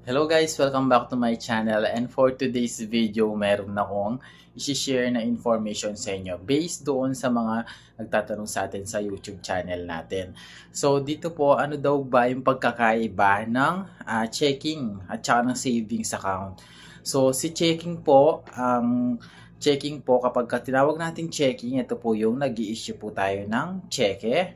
Hello guys! Welcome back to my channel, and for today's video, meron akong isi-share na information sa inyo based doon sa mga nagtatanong sa atin sa YouTube channel natin. So dito po, ano daw ba yung pagkakaiba ng checking at saka ng savings account? So si checking po, checking po kapag tinawag natin checking, ito po yung nag-i-issue po tayo ng cheque.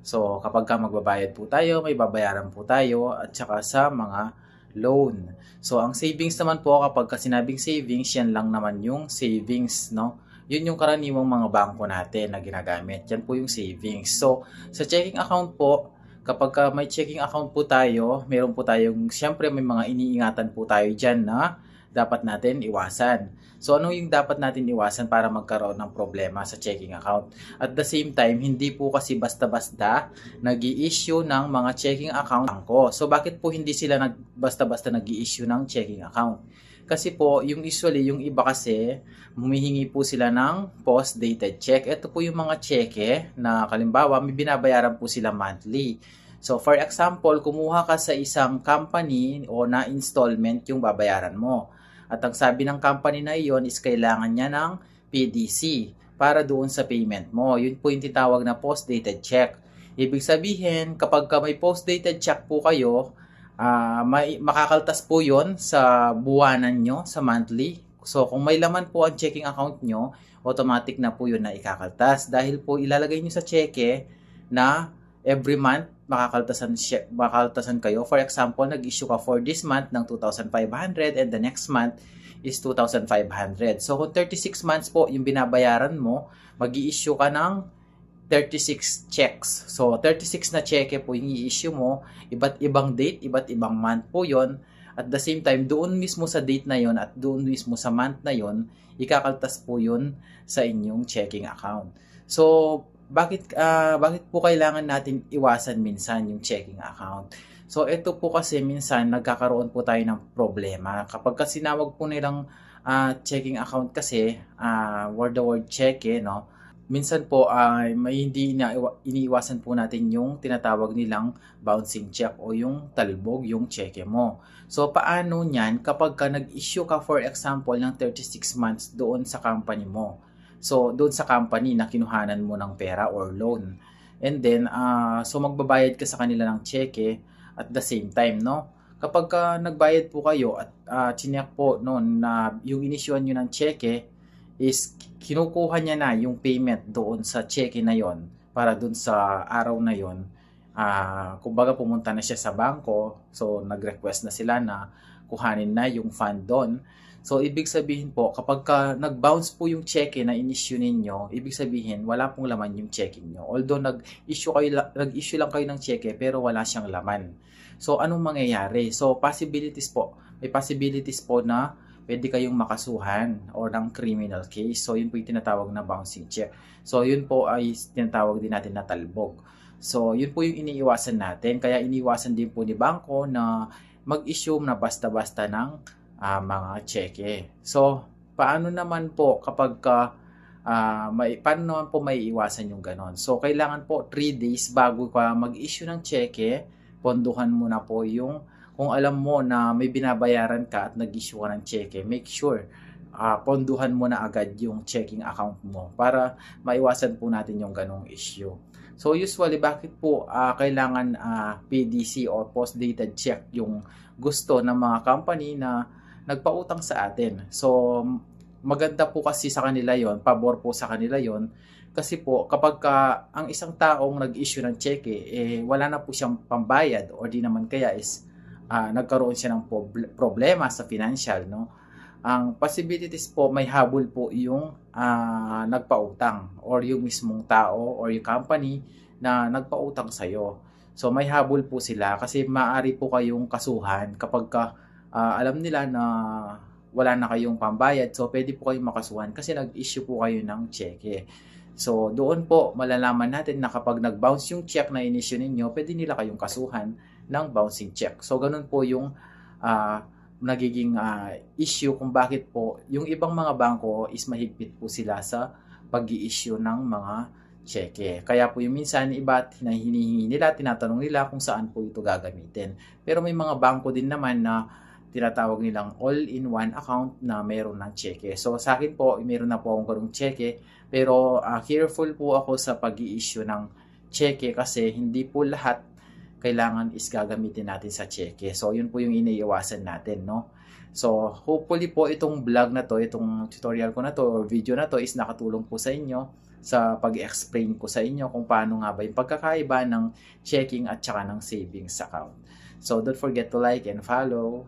So kapag magbabayad po tayo, may babayaran po tayo at saka sa mga loan. So, ang savings naman po, kapag sinabing savings, yan lang naman yung savings, no? Yun yung karaniwang mga bangko natin na ginagamit. Yan po yung savings. So, sa checking account po, kapag may checking account po tayo, meron po tayong, siyempre may mga iniingatan po tayo dyan na dapat natin iwasan. So, ano yung dapat natin iwasan para magkaroon ng problema sa checking account? At the same time, hindi po kasi basta-basta nag-i-issue ng mga checking account ko. So, bakit po hindi sila basta-basta nag-i-issue ng checking account? Kasi po, yung usually, yung iba kasi, humihingi po sila ng post-dated check. Ito po yung mga cheque na kalimbawa, may binabayaran po sila monthly. So, for example, kumuha ka sa isang company o na installment yung babayaran mo. At ang sabi ng company na iyon is kailangan niya ng PDC para doon sa payment mo. Yun po yung titawag na post-dated check. Ibig sabihin, kapag may post-dated check po kayo, makakaltas po yon sa buwanan nyo, sa monthly. So, kung may laman po ang checking account nyo, automatic na po yun na ikakaltas. Dahil po ilalagay nyo sa cheque na every month, makakaltasan kayo. For example, nag-issue ka for this month ng 2,500 and the next month is 2,500. So, kung 36 months po yung binabayaran mo, mag-i-issue ka ng 36 checks. So, 36 na cheque po yung i-issue mo. Iba't ibang date, iba't ibang month po yon. At the same time, doon mismo sa date na yon at doon mismo sa month na yon, ikakaltas po yun sa inyong checking account. So, bakit po kailangan natin iwasan minsan yung checking account? So, ito po kasi minsan nagkakaroon po tayo ng problema. Kapag kasi sinawag po nilang checking account kasi, word the word check, no? Minsan po may hindi iniiwasan po natin yung tinatawag nilang bouncing check o yung talbog, yung cheque mo. So, paano niyan kapag nag-issue ka for example ng 36 months doon sa company mo? So, doon sa company na kinuhanan mo ng pera or loan. And then, so magbabayad ka sa kanila ng cheque at the same time, no? Kapag nagbayad po kayo at chinek po noon na yung inisyuan nyo ng cheque is kinukuha niya na yung payment doon sa cheque na yon para doon sa araw na yon. Kumbaga pumunta na siya sa bangko, so nag-request na sila na kuhanin na yung fund doon. So, ibig sabihin po, kapag nag-bounce po yung cheque na in-issue ninyo, ibig sabihin, wala pong laman yung cheque nyo. Although, nag-issue lang kayo ng cheque, pero wala siyang laman. So, anong mangyayari? So, may possibilities po na pwede kayong makasuhan or ng criminal case. So, yun po yung tinatawag na bouncing check. So, yun po ay tinatawag din natin na talbog. So, yun po yung iniiwasan natin. Kaya iniiwasan din po ni bangko na mag-issue na basta-basta ng mga cheque. So, paano naman po paano naman po may iwasan yung ganon? So, kailangan po 3 days bago ka mag-issue ng cheque, ponduhan mo na po yung, kung alam mo na may binabayaran ka at nag-issue ka ng cheque, make sure ponduhan mo na agad yung checking account mo para maiwasan po natin yung ganong issue. So, usually, bakit po kailangan PDC o post-dated check yung gusto ng mga company na nagpautang sa atin? So, maganda po kasi sa kanila yon, pabor po sa kanila yon. Kasi po, kapag ang isang taong nag-issue ng cheque, wala na po siyang pambayad or di naman kaya is nagkaroon siya ng problema sa financial, no? Ang possibilities po, may habol po yung nagpautang or yung mismong tao or yung company na nagpautang sa'yo. So, may habol po sila kasi maaari po kayong kasuhan kapag alam nila na wala na kayong pambayad. So, pwede po kayong makasuhan kasi nag-issue po kayo ng cheque. So, doon po malalaman natin na kapag nag-bounce yung check na in-issue ninyo, pwede nila kayong kasuhan ng bouncing check. So, ganun po yung nagiging issue kung bakit po yung ibang mga bangko is mahigpit po sila sa pag-i-issue ng mga cheque. Kaya po yung minsan iba hinihingi nila, tinatanong nila kung saan po ito gagamitin. Pero may mga bangko din naman na tinatawag nilang all-in-one account na meron ng cheque. So sa akin po, meron na po akong ganung cheque, pero careful po ako sa pag-i-issue ng cheque kasi hindi po lahat kailangan is gagamitin natin sa cheque. So yun po yung iniiwasan natin, no? So hopefully po itong vlog na to, itong tutorial ko na to or video na to is nakatulong po sa inyo sa pag-explain ko sa inyo kung paano nga ba yung pagkakaiba ng checking at saka ng savings account. So don't forget to like and follow.